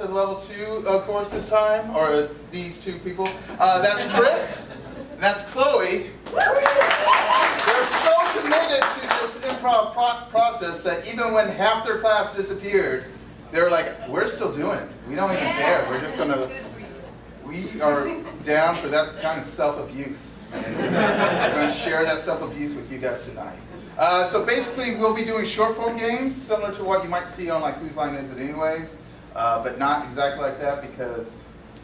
the level 2 course this time, or these two people. That's Chris, and that's Chloe. They're so committed to this improv process that even when half their class disappeared, they're like, we're still doing it. We don't even care. We're just we are down for that kind of self-abuse. And we're going to share that self-abuse with you guys tonight. So basically, we'll be doing short-form games, similar to what you might see on like Whose Line Is It Anyways, but not exactly like that because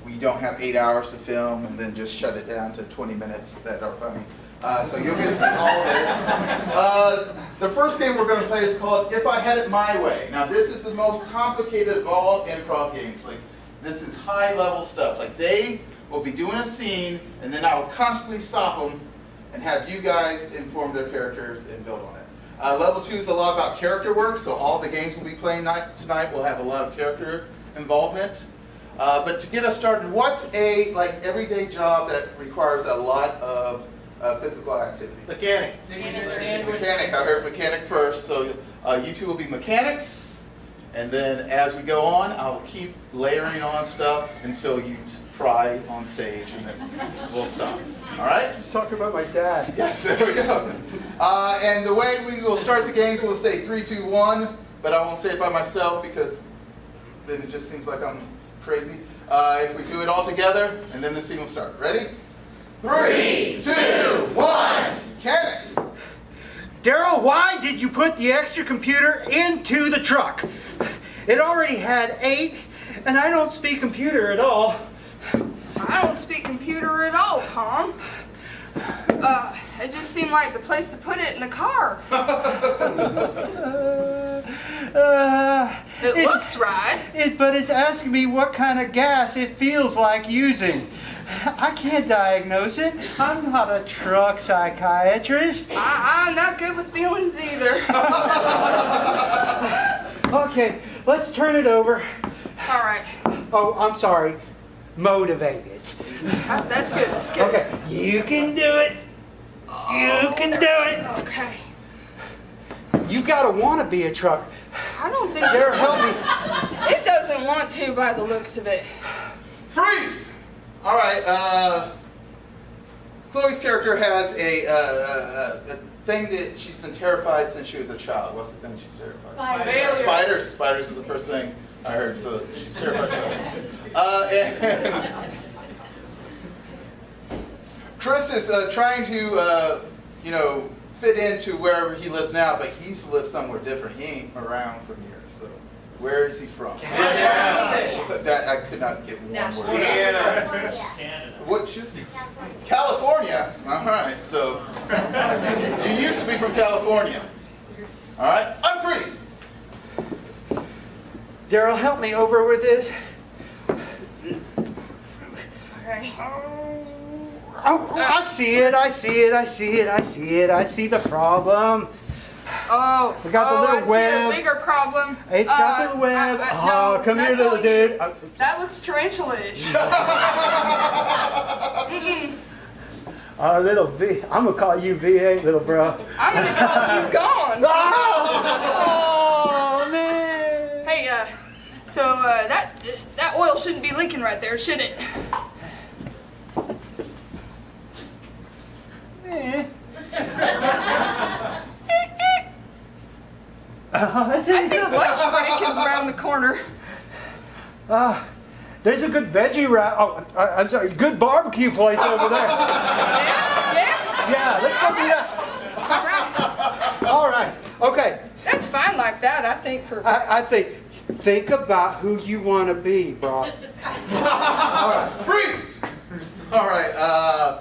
we don't have 8 hours to film and then just shut it down to 20 minutes that are funny. So you'll get to see all of this. The first game we're going to play is called If I Had It My Way. Now this is the most complicated of all improv games. Like this is high-level stuff. Like they will be doing a scene, and then I will constantly stop them and have you guys inform their characters and build on it. Level 2 is a lot about character work, so all the games we'll be playing tonight will have a lot of character involvement. But to get us started, what's a everyday job that requires a lot of physical activity? Mechanic. Mechanic. I heard mechanic first, so you two will be mechanics, and then as we go on, I'll keep layering on stuff until you cry on stage, and then we'll stop. All right? He's talking about my dad. Yes, there we go. And the way we will start the games, we'll say 3, 2, 1, but I won't say it by myself because then it just seems like I'm crazy. If we do it all together, and then the scene will start. Ready? 3, 2, 1, mechanics. Daryl, why did you put the extra computer into the truck? It already had 8, and I don't speak computer at all. I don't speak computer at all, Tom. It just seemed like the place to put it in the car. It looks right. But it's asking me what kind of gas it feels like using. I can't diagnose it. I'm not a truck psychiatrist. I'm not good with feelings either. Okay, let's turn it over. All right. Oh, I'm sorry. Motivated. That's good. That's good. Okay, you can do it. You can do it. Okay. You gotta want to be a truck. I don't think Daryl, help me. it doesn't want to by the looks of it. Freeze! All right. Chloe's character has a thing that she's been terrified since she was a child. What's the thing she's terrified? Spiders. Spiders. Spiders is the first thing I heard. So she's terrified. And Chris is trying to, fit into wherever he lives now, but he used to live somewhere different. He ain't around from here. So where is he from? That I could not get one word. What should? California. All right. So you used to be from California. All right. Unfreeze. Daryl, help me over with this. Okay. Oh, I see it. I see it. I see it. I see it. I see the problem. Oh, We got the little I see web. a bigger problem. It's got the web. No, Come here, that's little all dude. That looks tarantula-ish. Little V. I'm gonna call you V8, little bro. I'm gonna call you gone. Oh man. Hey, so that oil shouldn't be leaking right there, should it? I I think lunch break is around the corner. There's a good veggie wrap. Oh, I'm sorry. Good barbecue place over there. Yeah? Yeah, let's go do that. All right. Okay. That's fine like that, I think, for... I think about who you want to be, bro. All right. Freeze! All right.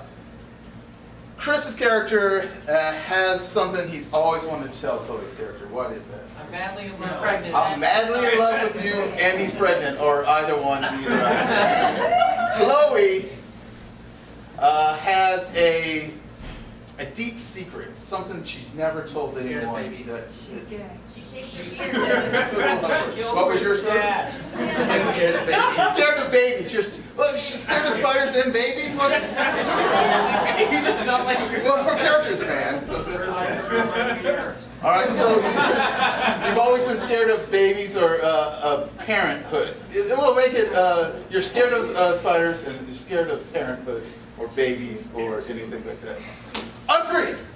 Chris's character has something he's always wanted to tell Chloe's character. What is that? I'm madly in love pregnant. I'm madly in love with you, and he's pregnant, or either one. Chloe has a deep secret, something she's never told anyone. She's gay. What was yours first? scared of babies. Scared of babies. She's scared of spiders and babies? What's... It's not like Well, her character's a man. So All right, so you've always been scared of babies or parenthood. It will make it, you're scared of spiders and you're scared of parenthood or babies or anything like that. Unfreeze!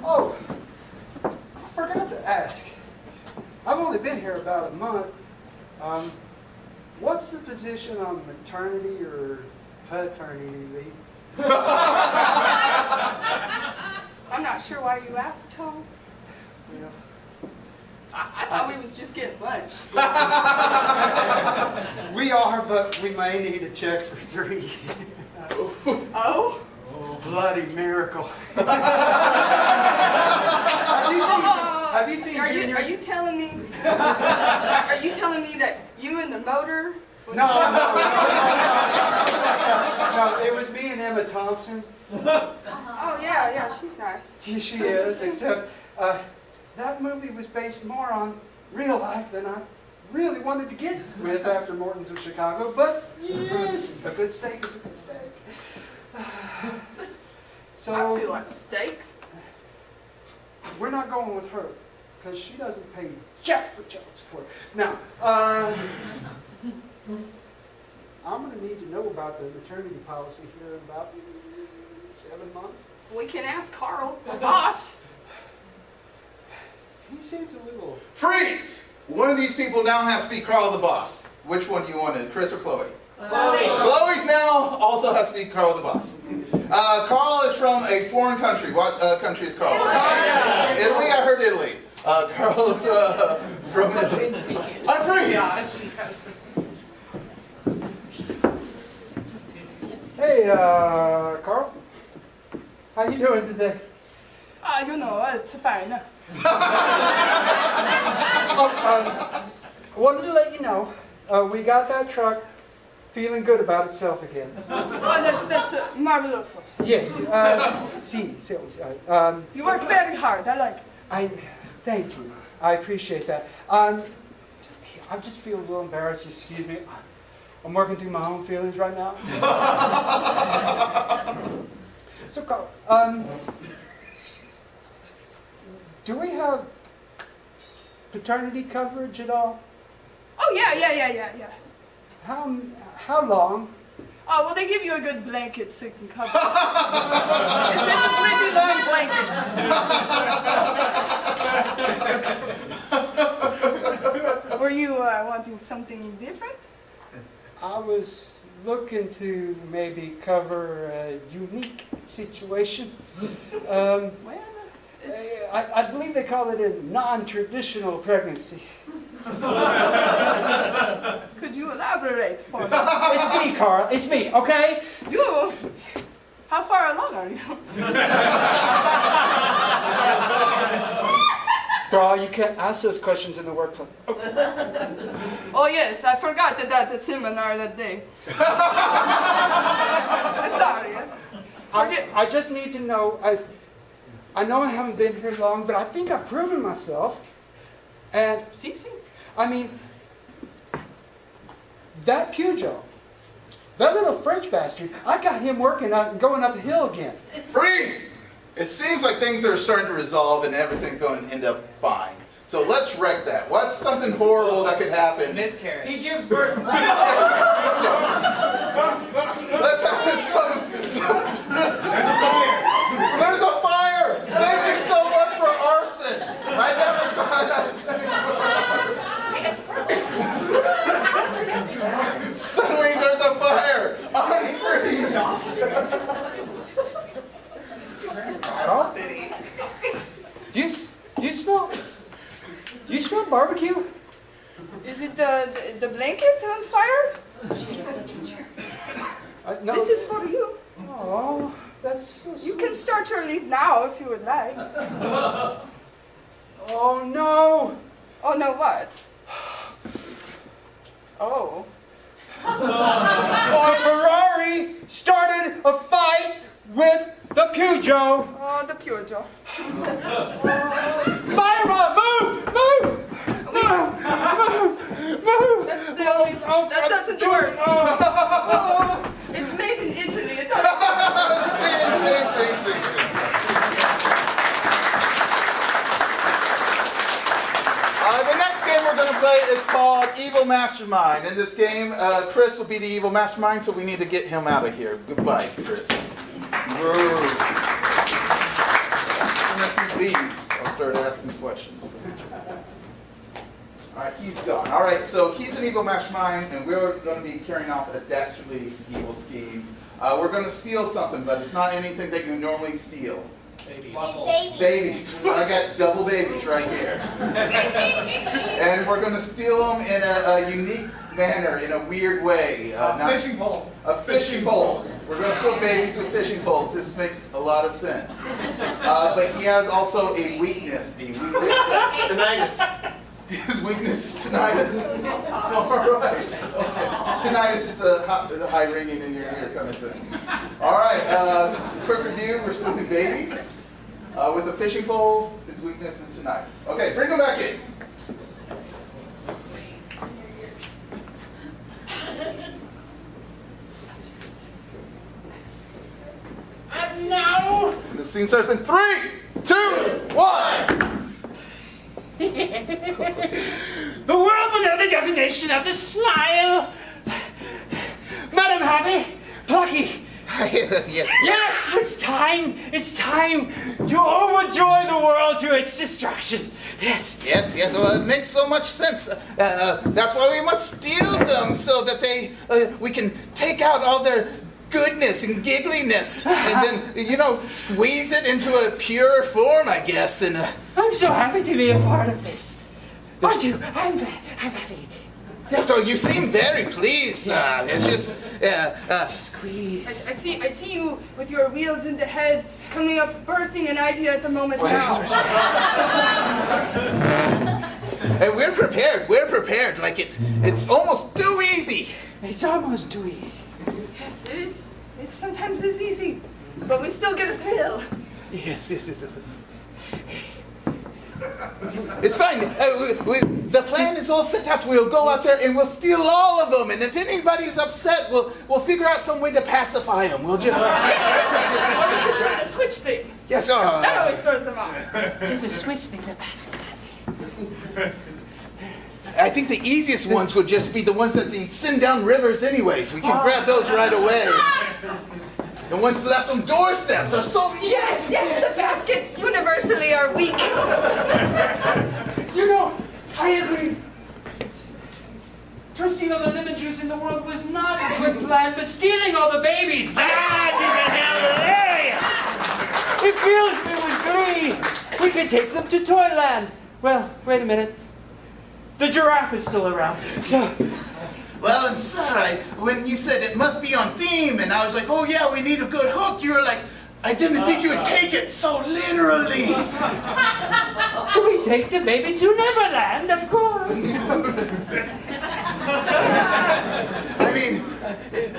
Oh, I forgot to ask. I've only been here about a month. What's the position on maternity or paternity leave? I'm not sure why you asked, Tom. Yeah. I thought we was just getting lunch. We are, but we may need a check for 3. Oh? Oh, bloody miracle. Have you seen Are Junior? you telling me? Are you telling me that you and the motor? No, it was me and Emma Thompson. Oh yeah, she's nice. She is, except that movie was based more on real life than I really wanted to get with after Morton's of Chicago. But yes, a good steak is a good steak. So I feel like a steak. we're not going with her because she doesn't pay jack for child support. Now, I'm going to need to know about the maternity policy here in about 7 months. We can ask Carl, the boss. He seems a little... Freeze! One of these people now has to be Carl the boss. Which one do you want, Chris or Chloe? Chloe's now also has to be Carl the boss. Carl is from a foreign country. What country is Carl? Italy? I heard Italy. Carl is from Italy. Unfreeze! Hey, Carl. How you doing today? You know, it's fine. Wanted to let you know, we got that truck feeling good about itself again. Oh, that's marvelous. Yes, You worked very hard. I like it. Thank you. I appreciate that. I just feel a little embarrassed, excuse me. I'm working through my own feelings right now. So, Carl, do we have paternity coverage at all? Oh yeah. How long? Oh well, they give you a good blanket so you can cover. It's a pretty long blanket. Were you wanting something different? I was looking to maybe cover a unique situation. Well, it's... I believe they call it a non-traditional pregnancy. Could you elaborate for me? It's me, Carl. It's me, okay? You? How far along are you? Carl, you can't ask those questions in the workplace. Oh yes, I forgot that at the seminar that day. I'm sorry. Yes. I just need to know. I know I haven't been here long, but I think I've proven myself. And See. I mean, that Pujo, that little French bastard, I got him working on going up the hill again. Freeze! It seems like things are starting to resolve and everything's going to end up fine. So let's wreck that. What's something horrible that could happen? Miscarriage. He gives birth. Let's have some... There's a fire! Thank you so much for arson! I never thought Suddenly there's a fire! Unfreeze! Carl? Do you smell barbecue? Is it the blanket on fire? No. This is for you. Oh, that's so You sweet. can start your leave now if you would like. Oh, no. Oh no, what? Oh. The Ferrari started a fight with the Pujo. Oh, the Pujo. Myra, move! Move! Move! That's the only... That doesn't work. It's made in Italy. It doesn't... See. evil mastermind. In this game, Chris will be the evil mastermind, so we need to get him out of here. Goodbye, Chris. Unless he leaves, I'll start asking questions. All right, he's gone. All right, so he's an evil mastermind, and we're going to be carrying out a dastardly evil scheme. We're going to steal something, but it's not anything that you normally steal. Babies. I got double babies right here. And we're going to steal them in a unique manner, in a weird way. Fishing pole. A fishing pole. We're going to steal babies with fishing poles. This makes a lot of sense. But he has also a weakness. Tinnitus. His weakness is tinnitus. All right. Okay. Tinnitus is the high ringing in your ear kind of thing. All right. Quick review. We're stealing babies with a fishing pole. His weakness is tinnitus. Okay, bring him back in. And now, The scene starts in 3, 2, 1. the world will know the definition of the smile. Madam Happy, Plucky. Yes. Yes, it's time to overjoy the world to its destruction. Yes. Yes. Well, it makes so much sense. That's why we must steal them, so that we can take out all their goodness and giggliness, and then, squeeze it into a pure form, I guess. And I'm so happy to be a part of this. Aren't you? I'm happy. so you seem very pleased. It's just, Squeeze. I see you with your wheels in the head, coming up, birthing an idea at the moment now. And we're prepared. Like it's almost too easy. It's almost too easy. Yes, it is. It sometimes is easy, but we still get a thrill. Yes. It's fine. The plan is all set out. We'll go out there and we'll steal all of them. And if anybody's upset, we'll figure out some way to pacify them. We'll just... The switch thing. Yes, That always throws them off. Just a switch thing to pass. I think the easiest ones would just be the ones that they send down rivers anyways. We can grab those right away. The ones left on doorsteps are so easy. Yes, the baskets universally are weak. I agree. Trusting all the lemon juice in the world was not a good plan, but stealing all the babies, that is hilarious! It fills me with glee. We could take them to Toyland. Well, wait a minute. The giraffe is still around. So, Well, and sir, when you said it must be on theme, and I was like, oh yeah, we need a good hook, you were like, I didn't think you would take it so literally. do we take the baby to Neverland? Of course. I mean,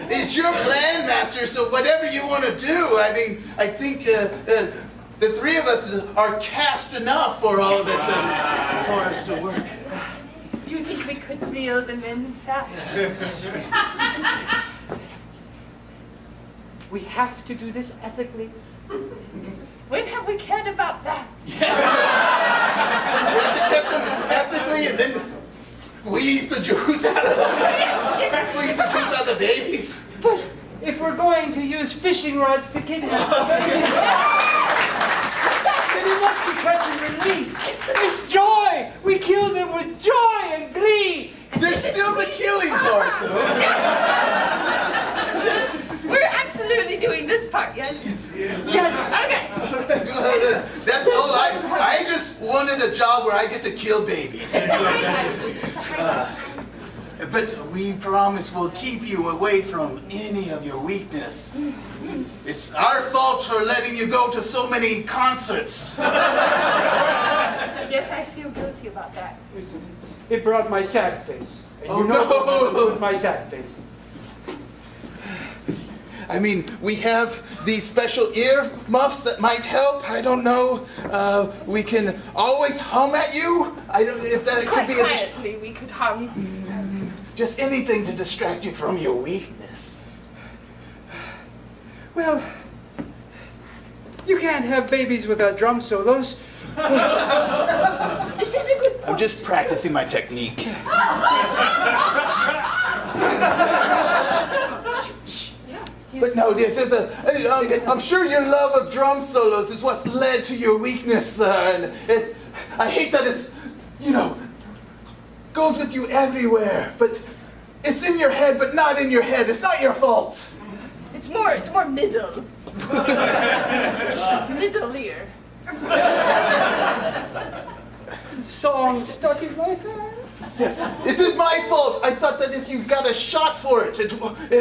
it's your plan, Master, so whatever you want to do. I mean, I think the three of us are cast enough for all of it for us to work. Do you think we could reel them in, Seth? We have to do this ethically. When have we cared about that? We have to catch them ethically and then squeeze the juice out of them. Squeeze the juice out of the babies. But if we're going to use fishing rods to kidnap the babies, then it must be catch and release. It's joy. We kill them with joy and glee. There's still the killing part, though. We're absolutely doing this part, yes? Yes. Okay. That's all. I just wanted a job where I get to kill babies. But we promise we'll keep you away from any of your weakness. It's our fault for letting you go to so many concerts. Yes, I feel guilty about that. It brought my sad face. And Oh, you know no. what was my sad face. I mean, we have these special ear muffs that might help. I don't know. We can always hum at you. I don't know if that could Quite be quietly, we could hum. just anything to distract you from your weakness. Well, you can't have babies without drum solos. This is a good I'm just practicing my technique. But no, this is I'm sure your love of drum solos is what led to your weakness, and I hate that it's, goes with you everywhere, but it's in your head, but not in your head. It's not your fault. It's more middle. Middle ear. Song stuck in my head. Yes, it is my fault. I thought that if you got a shot for it, it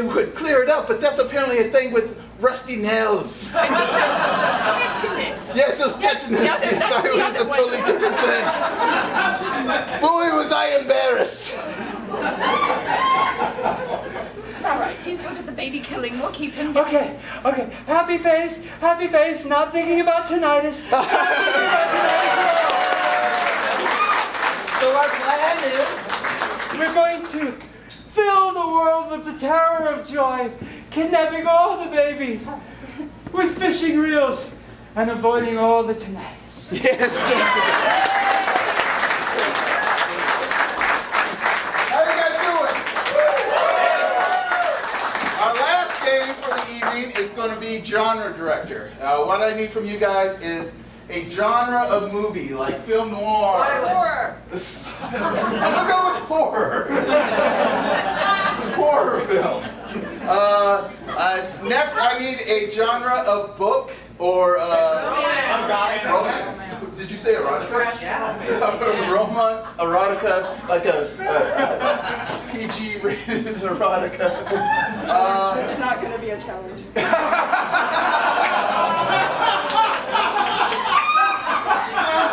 would clear it up, but that's apparently a thing with rusty nails. Tetanus. Yes, it was tetanus. Yes, Yes, that's it the was other a one. totally different thing. Boy, was I embarrassed. It's all right. He's good at the baby killing. We'll keep him. Okay. Happy face, not thinking about tinnitus. So our plan is, we're going to fill the world with the terror of joy, kidnapping all the babies with fishing reels and avoiding all the tinnitus. Yes. How you guys doing? Our last game for the evening is going to be genre director. What I need from you guys is a genre of movie, like film noir. Horror. I'm gonna go with horror. Horror film. Next, I need a genre of book or did you say erotica? Yeah. Romance, erotica, like a PG-rated erotica. It's not going to be a challenge.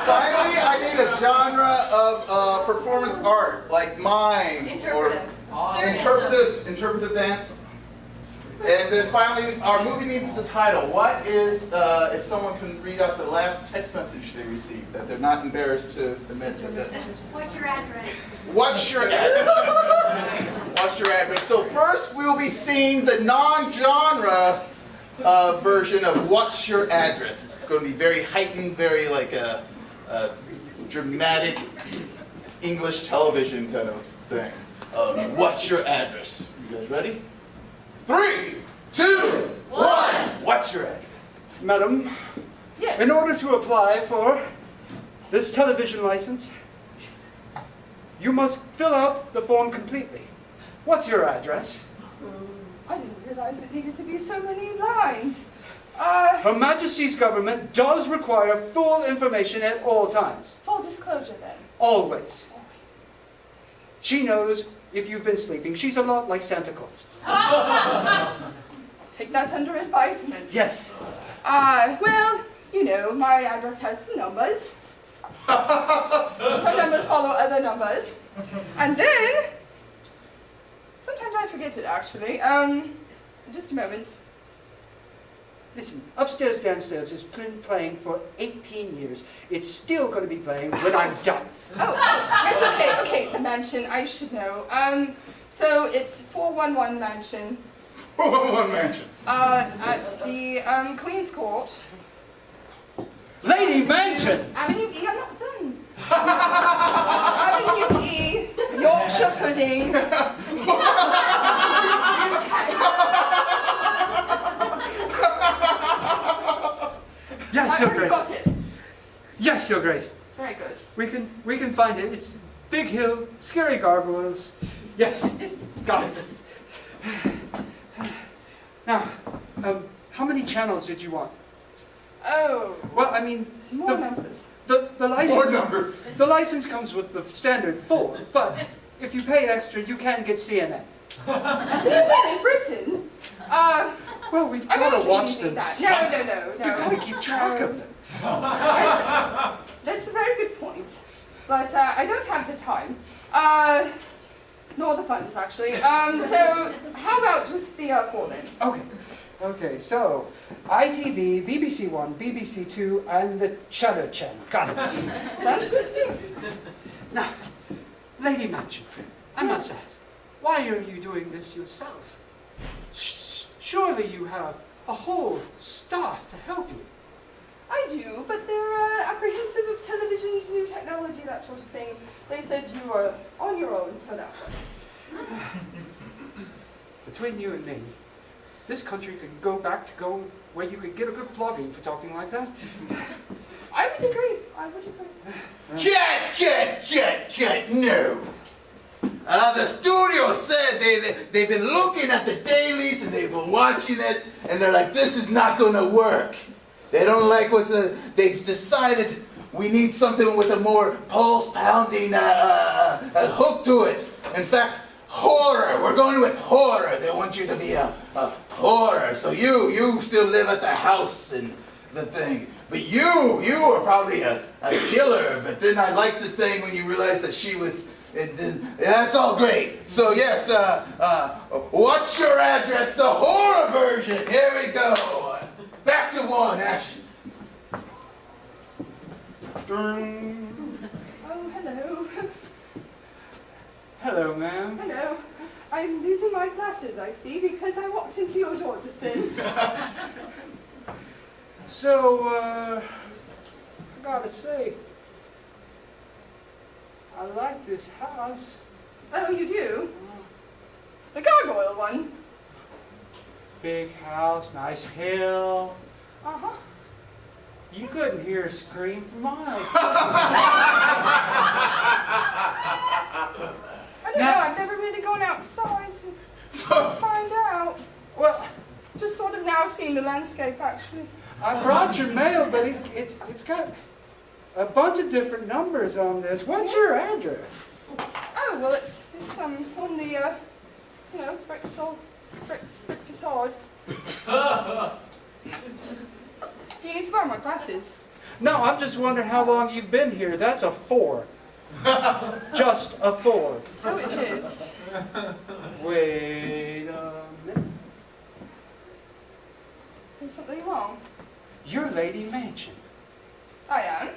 Finally, I need a genre of performance art, like mime Interpretive. or interpretive dance. And then finally, our movie needs a title. What is, if someone can read out the last text message they received, that they're not embarrassed to admit that. What's your address? What's your address? What's your address? So first, we'll be seeing the non-genre version of What's Your Address. It's going to be very heightened, very like a dramatic English television kind of thing. What's your address? You guys ready? 3, 2, 1. What's your address? Madam, Yes. in order to apply for this television license, you must fill out the form completely. What's your address? I didn't realize it needed to be so many lines. Her Majesty's government does require full information at all times. Full disclosure then. Always. She knows if you've been sleeping. She's a lot like Santa Claus. Take that under advisement. Yes. Well, my address has some numbers. Some numbers follow other numbers. And then, sometimes I forget it actually. Just a moment. Listen, Upstairs Downstairs has been playing for 18 years. It's still going to be playing when I'm done. Oh, yes, okay, the mansion, I should know. So it's 411 Mansion, One mansion. at the, Queen's Court. Lady Mansion! Avenue E, I'm not done. Avenue E, Yorkshire pudding. Yes, I Your already Grace. got it. Yes, Your Grace. Very good. We can find it. It's Big Hill, Scary Gargoyles. Yes, got it. Now, how many channels did you want? Oh, Well, I mean, more numbers. the More license. numbers. The license comes with the standard 4, but if you pay extra, you can get CNN. CNN in Britain? Well, we've I'm got to not watch using them. that. No. You've got to keep track of them. That's a very good point. But I don't have the time. Nor the funds, actually. So how about just the 4 then? Okay, so ITV, BBC One, BBC Two, and the Cheddar Channel. Got it. Sounds good to me. Now, Lady Mansion, I must ask, why are you doing this yourself? Surely you have a whole staff to help you. I do, but they're apprehensive of television's new technology, that sort of thing. They said you were on your own for that one. Between you and me, this country could go back to going where you could get a good flogging for talking like that. I would agree. I would agree. No. The studio said they've been looking at the dailies and they've been watching it and they're like, this is not gonna work. They don't like they've decided we need something with a more pulse-pounding hook to it. In fact, horror, we're going with horror. They want you to be a horror. So you still live at the house and the thing. But you are probably a killer. But then I liked the thing when you realized that she was, and then, that's all great. So yes, what's your address? The horror version. Here we go. Back to one, action. Oh, hello. Hello, ma'am. Hello. I'm losing my glasses, I see, because I walked into your door just then. So, I gotta say, I like this house. Oh, you do? The gargoyle one? Big house, nice hill. Uh-huh. You couldn't hear a scream for miles. I don't know, I've never really gone outside to find out. Well, Just sort of now seeing the landscape, actually. I brought your mail, but it's got a bunch of different numbers on this. What's your address? Oh, well, it's on the, brick facade. Do you need to borrow my glasses? No, I'm just wondering how long you've been here. That's a 4. Just a 4. So it is. Wait a minute. There's something wrong. You're Lady Mansion. I am.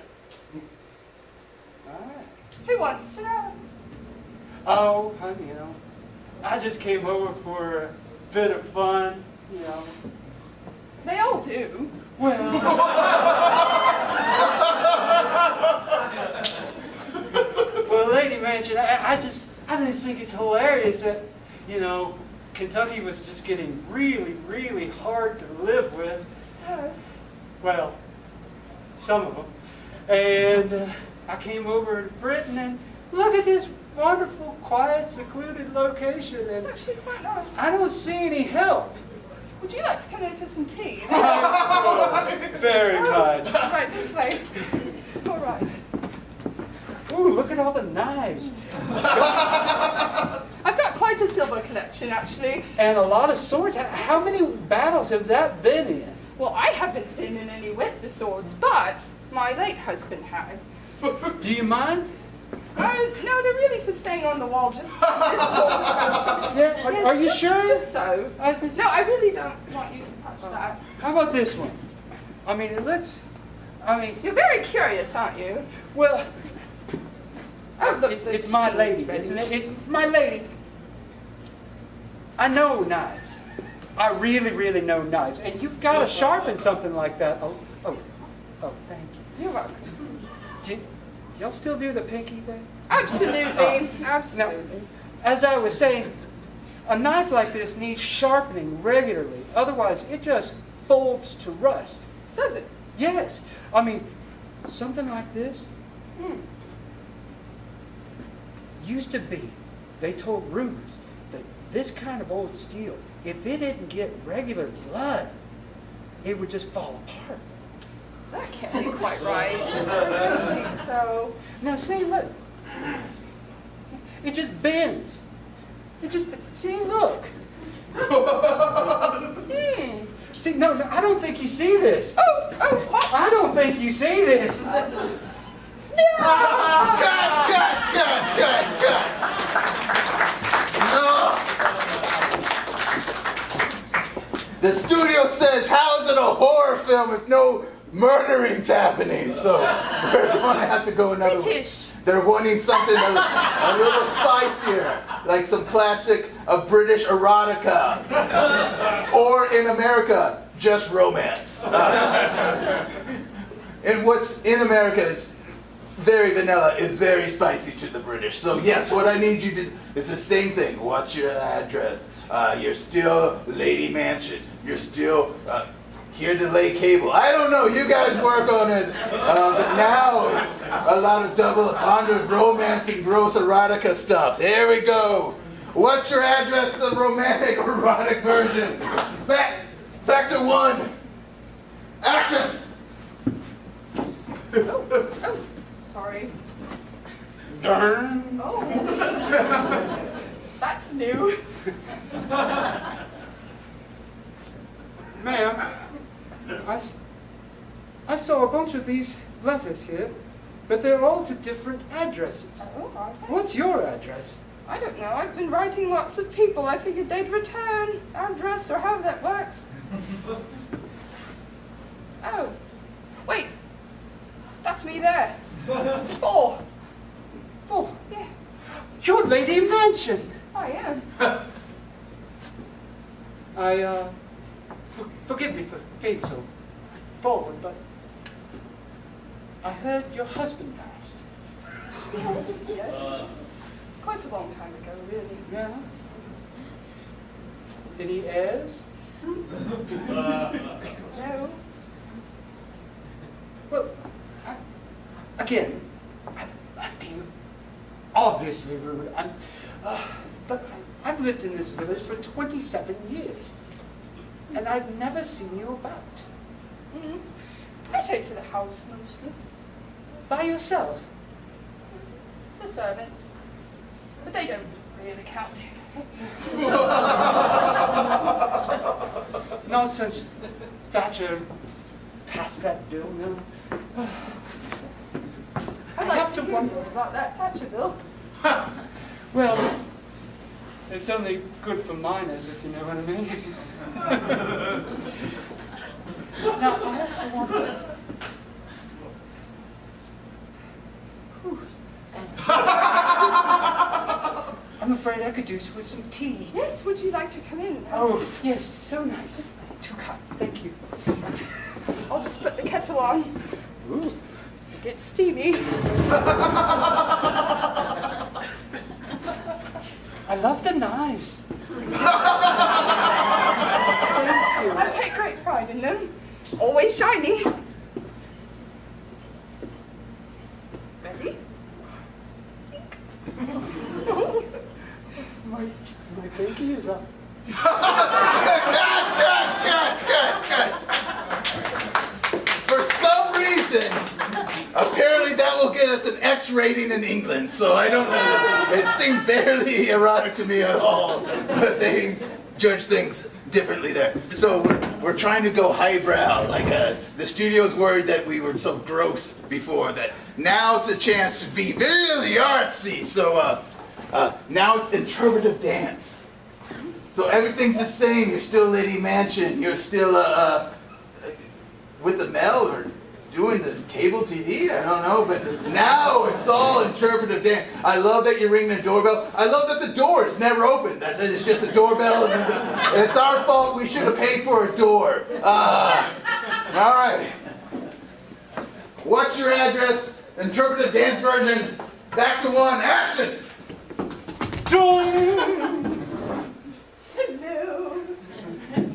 All right. Who wants to know? Oh, honey, I just came over for a bit of fun, They all do. Well, well, Lady Mansion, I just think it's hilarious that, Kentucky was just getting really, really hard to live with. Oh. Well, some of them. And I came over to Britain and look at this wonderful, quiet, secluded location. It's And actually quite nice. I don't see any help. Would you like to come in for some tea? Very much. Right, this way. All right. Ooh, look at all the knives. I've got quite a silver collection, actually. And a lot of swords. How many battles have that been in? Well, I haven't been in any with the swords, but my late husband had. Do you mind? No, they're really for staying on the wall, just like this sort of fashion. Yeah, Yes, are you just- sure? Just so. I think so. No, I really don't want you to touch that. How about this one? I mean, it looks, You're very curious, aren't you? well, Oh, look, it's my lady, isn't it? My lady. I know knives. I really, really know knives. And you've got to sharpen something like that. Oh, thank you. You're welcome. Y'all still do the pinky thing? Absolutely, absolutely. As I was saying, a knife like this needs sharpening regularly. Otherwise, it just folds to rust. Does it? Yes. I mean, something like this used to be, they told rumors that this kind of old steel, if it didn't get regular blood, it would just fall apart. That can't be quite right. I don't think so. Now, see, look. It just bends. See, look. See, no, I don't think you see this. Oh, I don't think you see this. Cut! No. The studio says, how is it a horror film if no murdering's happening? So we're going to have to go another way. British. They're wanting something a little spicier, like some classic British erotica. Or in America, just romance. And what's in America is very vanilla, is very spicy to the British. So yes, what I need you to, it's the same thing. What's your address? You're still Lady Mansion. You're still here to lay cable. I don't know, you guys work on it. But now it's a lot of double entendre, romance and gross erotica stuff. There we go. What's your address, the romantic erotic version? Back to 1. Action! Oh, sorry. Darn. Oh. That's new. Ma'am, I saw a bunch of these letters here, but they're all to different addresses. Oh, are they? What's your address? I don't know. I've been writing lots of people. I figured they'd return address or how that works. Oh, wait. That's me there. 4. 4. Yeah, You're Lady Mansion. I am. Forgive me for being so forward, but I heard your husband passed. Yes, yes. Quite a long time ago, really. Yeah? Any heirs? No. Well, again, I'm being obviously rude. But I've lived in this village for 27 years, and I've never seen you about. Mm. I take to the house mostly. By yourself? The servants. But they don't really count. Not since Thatcher passed that bill, no. I'd like to hear more about that Thatcher bill. Well, it's only good for miners, if you know what I mean. Now, I have to wonder. I'm afraid I could do with some tea. Yes, would you like to come in? Oh, yes, so nice. 2 cups, thank you. I'll just put the kettle on. Ooh. It gets steamy. I love the knives. I take great pride in them. Always shiny. Ready? My pinky is up. Good. For some reason, apparently that will get us an X rating in England, so I don't know. It seemed barely erotic to me at all, but they judge things differently there. So we're trying to go highbrow, like the studio's worried that we were so gross before, that now's the chance to be really artsy. So now it's interpretive dance. So everything's the same. You're still Lady Mansion. You're still with the Mel or doing the cable TV. I don't know, but now it's all interpretive dance. I love that you're ringing the doorbell. I love that the door is never open. That it's just a doorbell. And it's our fault. We should have paid for a door. All right. What's your address? Interpretive dance version. Back to 1. Action. Hello.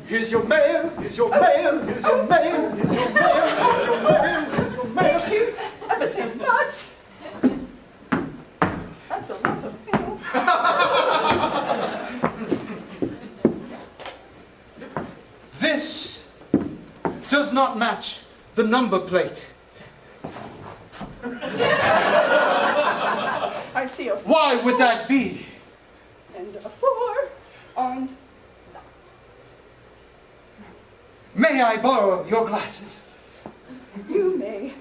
Here's your mail, here's your mail, here's your mail, here's your mail, here's your mail, here's your mail. Thank you ever so much. That's a lot of mail. This does not match the number plate. I see a 4 Why would that be? and a 4 and that. May I borrow your glasses? You may.